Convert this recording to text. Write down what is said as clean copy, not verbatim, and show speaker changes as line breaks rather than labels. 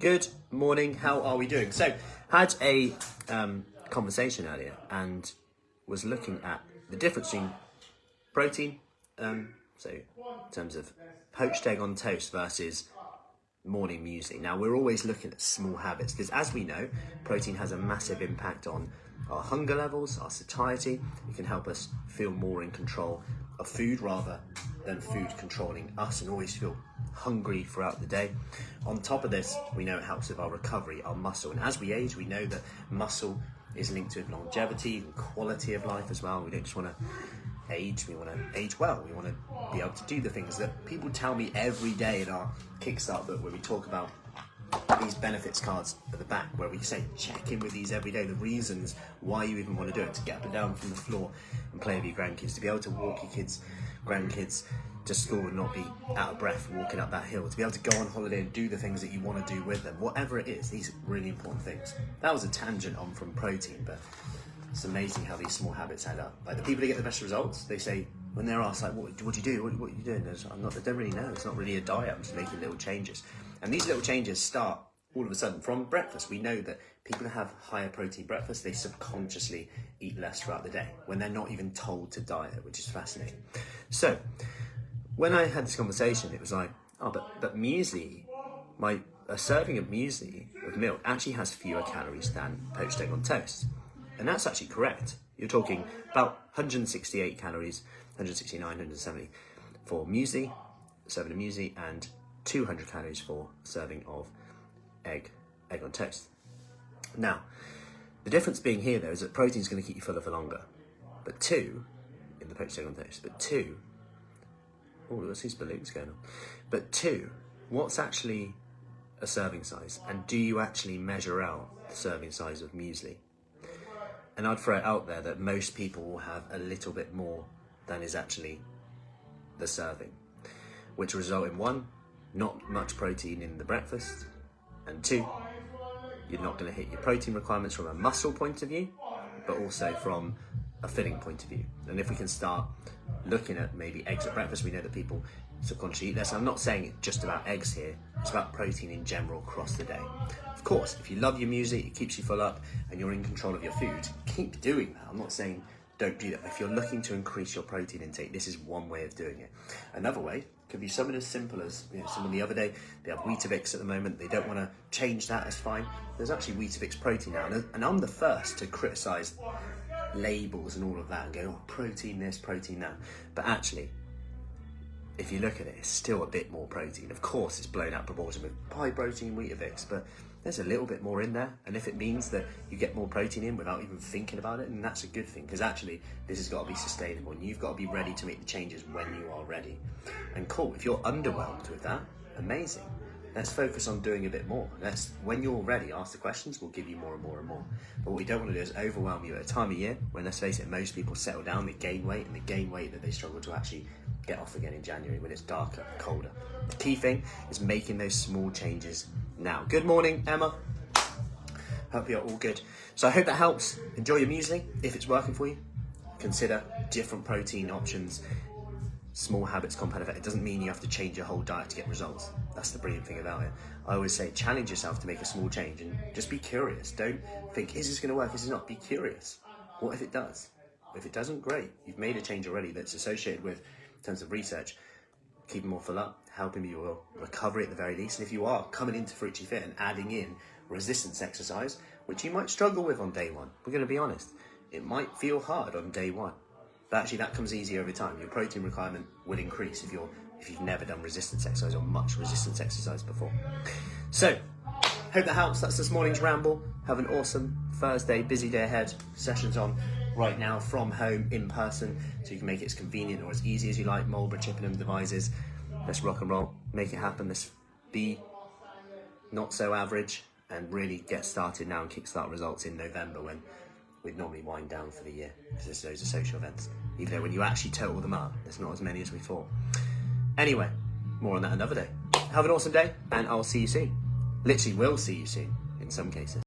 Good morning, how are we doing? So, had a conversation earlier and was looking at the difference between protein, so in terms of poached egg on toast versus morning muesli. Now, we're always looking at small habits because, as we know, protein has a massive impact on our hunger levels, our satiety. It can help us feel more in control of food rather than food controlling us, and always feel hungry throughout the day. On top of this, we know it helps with our recovery, our muscle, and as we age, we know that muscle is linked to longevity and quality of life as well. We don't just want to age, we want to age well. We want to be able to do the things that people tell me every day in our Kickstart book, where we talk about these benefits cards at the back, where we say check in with these every day, the reasons why you even want to do it, to get up and down from the floor and play with your grandkids, to be able to walk your grandkids to school and not be out of breath walking up that hill, to be able to go on holiday and do the things that you want to do with them, whatever it is. These are really important things. That was a tangent on from protein, but it's amazing how these small habits add up. Like the people that get the best results, they say when they're asked like, what do you do? What are you doing? I don't really know. It's not really a diet. I'm just making little changes. And these little changes start all of a sudden from breakfast. We know that people who have higher protein breakfast, they subconsciously eat less throughout the day when they're not even told to diet, which is fascinating. So when I had this conversation, it was like, but muesli, a serving of muesli with milk actually has fewer calories than poached egg on toast. And that's actually correct. You're talking about 168 calories, 169, 170 for muesli, serving of muesli, and 200 calories for serving of egg on toast. Now, the difference being here though is that protein is going to keep you fuller for longer. But two, in the poached egg on toast, let's see these balloons going on. But two, what's actually a serving size? And do you actually measure out the serving size of muesli? And I'd throw it out there that most people will have a little bit more than is actually the serving, which will result in one, not much protein in the breakfast, and two, you're not going to hit your protein requirements from a muscle point of view, but also from a filling point of view. And if we can start looking at maybe eggs at breakfast, we know that people subconsciously eat less. I'm not saying it's just about eggs here, it's about protein in general across the day. Of course, if you love your muesli, it keeps you full up and you're in control of your food, keep doing that. I'm not saying don't do that. If you're looking to increase your protein intake, this is one way of doing it. Another way could be something as simple as, someone the other day, they have Weetabix at the moment, they don't want to change that, it's fine. There's actually Weetabix protein now, and I'm the first to criticise labels and all of that and go, protein this, protein that. But actually, if you look at it, it's still a bit more protein. Of course, it's blown out proportion with high protein Weetabix, but there's a little bit more in there. And if it means that you get more protein in without even thinking about it, then that's a good thing, because actually this has got to be sustainable and you've got to be ready to make the changes when you are ready. And cool, if you're underwhelmed with that, amazing. Let's focus on doing a bit more. When you're ready, ask the questions, we'll give you more and more and more. But what we don't want to do is overwhelm you at a time of year when, let's face it, most people settle down, they gain weight, and they gain weight that they struggle to actually get off again in January when it's darker, colder. The key thing is making those small changes now. Good morning, Emma. Hope you're all good. So I hope that helps. Enjoy your muesli. If it's working for you, consider different protein options. Small habits, compound effect. It doesn't mean you have to change your whole diet to get results. That's the brilliant thing about it. I always say challenge yourself to make a small change and just be curious. Don't think, is this going to work? Is this not? Be curious. What if it does? If it doesn't, great. You've made a change already that's associated with, in terms of research, keeping more full up, helping your recovery at the very least. And if you are coming into Fruci Fit and adding in resistance exercise, which you might struggle with on day one, we're going to be honest, it might feel hard on day one. But actually that comes easy over time. Your protein requirement will increase if you've never done resistance exercise or much resistance exercise before. So, hope that helps. That's this morning's ramble. Have an awesome Thursday, busy day ahead. Sessions on right now from home, in person, so you can make it as convenient or as easy as you like. Marlborough, Chippenham devices. Let's rock and roll, make it happen. Let's be not so average and really get started now and kickstart results in November, when we'd normally wind down for the year because there's loads of social events, even though when you actually total them up, there's not as many as we thought. Anyway, more on that another day. Have an awesome day, and I'll see you soon. Literally will see you soon in some cases.